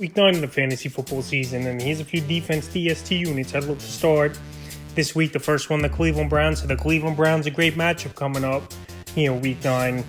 Week 9 of the fantasy football season, and here's a few defense DST units I'd look to start this week. The first one, the Cleveland Browns. So the Cleveland Browns, a great matchup coming up here week 9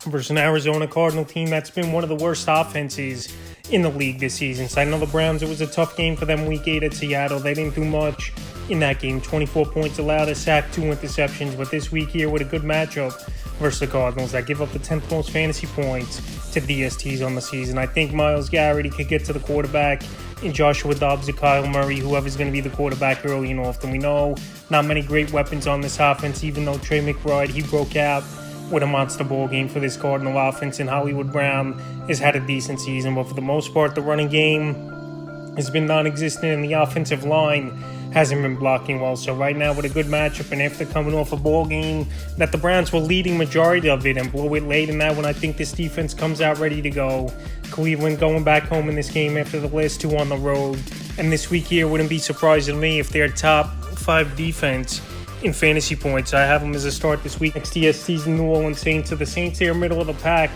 versus an Arizona Cardinal team that's been one of the worst offenses in the league this season. So I know the Browns, it was a tough game for them week 8 at Seattle. They didn't do much in that game. 24 points allowed, a sack, 2 interceptions. But this week here with a good matchup versus the Cardinals that give up the 10th most fantasy points to DSTs on the season. I think Myles Garrett could get to the quarterback in Joshua Dobbs or Kyle Murray, whoever's going to be the quarterback early and often. We know not many great weapons on this offense, even though Trey McBride, he broke out with a monster ball game for this Cardinal offense, and Hollywood Brown has had a decent season. But for the most part, the running game has been non-existent, and the offensive line hasn't been blocking well. So right now with a good matchup, and after coming off a ball game that the Browns were leading majority of it and blew it late in that one, I think this defense comes out ready to go. Cleveland going back home in this game after the last 2 on the road. And this week here wouldn't be surprising to me if they're top 5 defense in fantasy points. I have them as a start this week. Next DST's New Orleans Saints. So the Saints are middle of the pack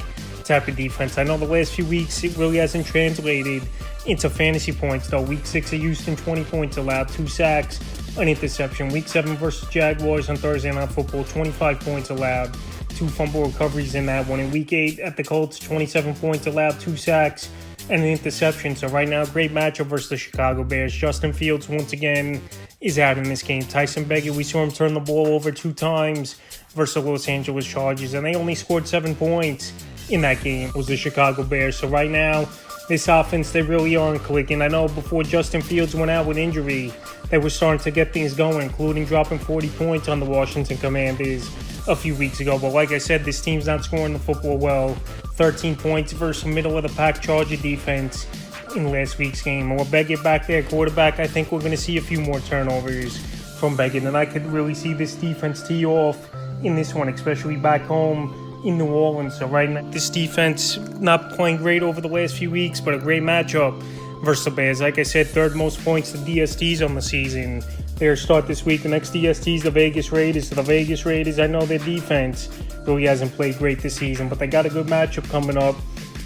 type of defense. I know the last few weeks it really hasn't translated into fantasy points though. Week 6 at Houston, 20 points allowed, 2 sacks, an interception. Week 7 versus Jaguars on Thursday Night Football, 25 points allowed, 2 fumble recoveries in that one. In Week 8 at the Colts, 27 points allowed, 2 sacks, and an interception. So right now, great matchup versus the Chicago Bears. Justin Fields once again is out in this game. Tyson Bagent, we saw him turn the ball over 2 times versus the Los Angeles Chargers, and they only scored 7 points in that game. It was the Chicago Bears. So right now, this offense, they really aren't clicking. I know before Justin Fields went out with injury, they were starting to get things going, including dropping 40 points on the Washington Commanders a few weeks ago. But like I said, this team's not scoring the football well. 13 points versus middle-of-the-pack Charger defense in last week's game. Or Bagent back there, quarterback, I think we're going to see a few more turnovers from Bagent. And I could really see this defense tee off in this one, especially back home in New Orleans. So right now, this defense not playing great over the last few weeks, but a great matchup versus the Bears. Like I said, 3rd most points to DSTs on the season. Their start this week. The next DSTs, the Vegas Raiders. So the Vegas Raiders, I know their defense really hasn't played great this season, but they got a good matchup coming up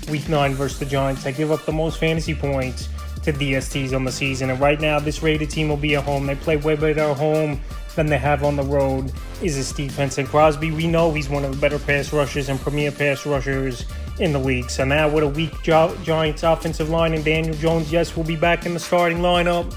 week 9 versus the Giants. They give up the most fantasy points to DSTs on the season. And right now, this Raider team will be at home. They play way better at home than they have on the road is this defense. And Crosby, we know he's one of the better pass rushers and premier pass rushers in the league. So now with a weak Giants offensive line and Daniel Jones, yes, will be back in the starting lineup.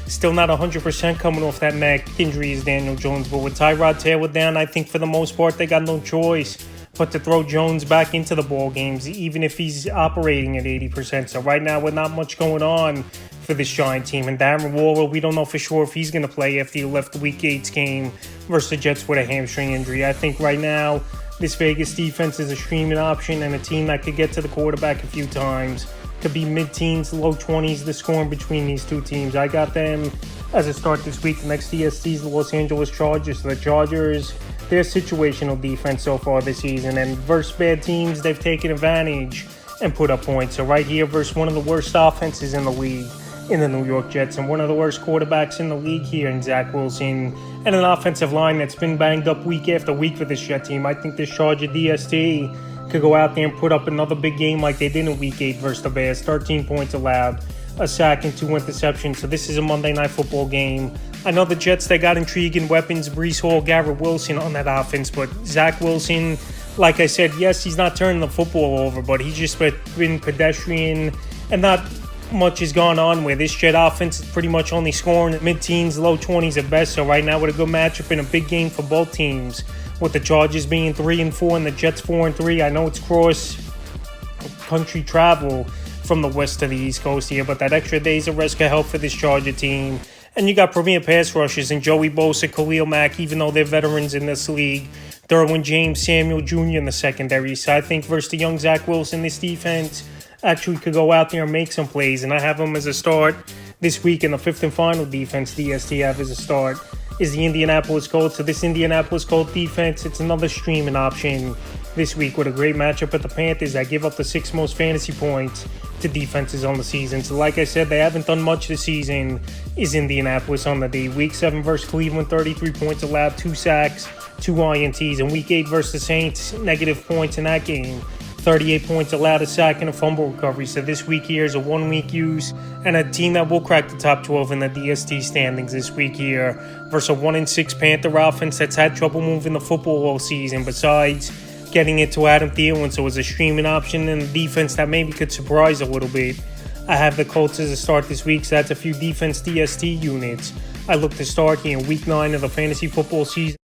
Still not 100% coming off that neck injury is Daniel Jones. But with Tyrod Taylor down, I think for the most part they got no choice but to throw Jones back into the ball games, even if he's operating at 80%. So right now with not much going on for this Giant team. And Darren Waller, we don't know for sure if he's going to play after he left the Week 8's game versus the Jets with a hamstring injury. I think right now this Vegas defense is a streaming option and a team that could get to the quarterback a few times. Could be mid-teens, low 20s, the scoring between these two teams. I got them as a start this week. The next DSTs, the Los Angeles Chargers. So the Chargers, their situational defense so far this season. And versus bad teams, they've taken advantage and put up points. So right here versus one of the worst offenses in the league in the New York Jets, and one of the worst quarterbacks in the league here in Zach Wilson, and an offensive line that's been banged up week after week for this Jet team. I think this Charger DST could go out there and put up another big game like they did in Week 8 versus the Bears. 13 points allowed, a sack and 2 interceptions. So this is a Monday Night Football game. I know the Jets, they got intriguing weapons, Breece Hall, Garrett Wilson on that offense, but Zach Wilson, like I said, yes, he's not turning the football over, but he's just been pedestrian and not much has gone on with this Jet offense. Is pretty much only scoring mid-teens, low 20s at best. So right now with a good matchup in a big game for both teams, with the Chargers being 3-4 and the Jets 4-3. I know it's cross-country travel from the west to the east coast here, but that extra days of rest can help for this Charger team. And you got premier pass rushers in Joey Bosa, Khalil Mack, even though they're veterans in this league. Derwin James, Samuel Jr. in the secondary. So I think versus the young Zach Wilson, this defense actually could go out there and make some plays. And I have them as a start this week. In the 5th and final defense DST have as a start is the Indianapolis Colts. So this Indianapolis Colts defense, it's another streaming option this week with a great matchup at the Panthers that give up the 6th most fantasy points to defenses on the season. So like I said, they haven't done much this season is Indianapolis on the day. Week 7 versus Cleveland, 33 points allowed, 2 sacks, 2 INTs. And Week 8 versus the Saints, negative points in that game. 38 points allowed, a sack, and a fumble recovery. So this week here is a 1 week use, and a team that will crack the top 12 in the DST standings this week here versus a 1-6 Panther offense that's had trouble moving the football all season, besides getting it to Adam Thielen. So it's a streaming option and a defense that maybe could surprise a little bit. I have the Colts as a start this week, so that's a few defense DST units I look to start here in week 9 of the fantasy football season.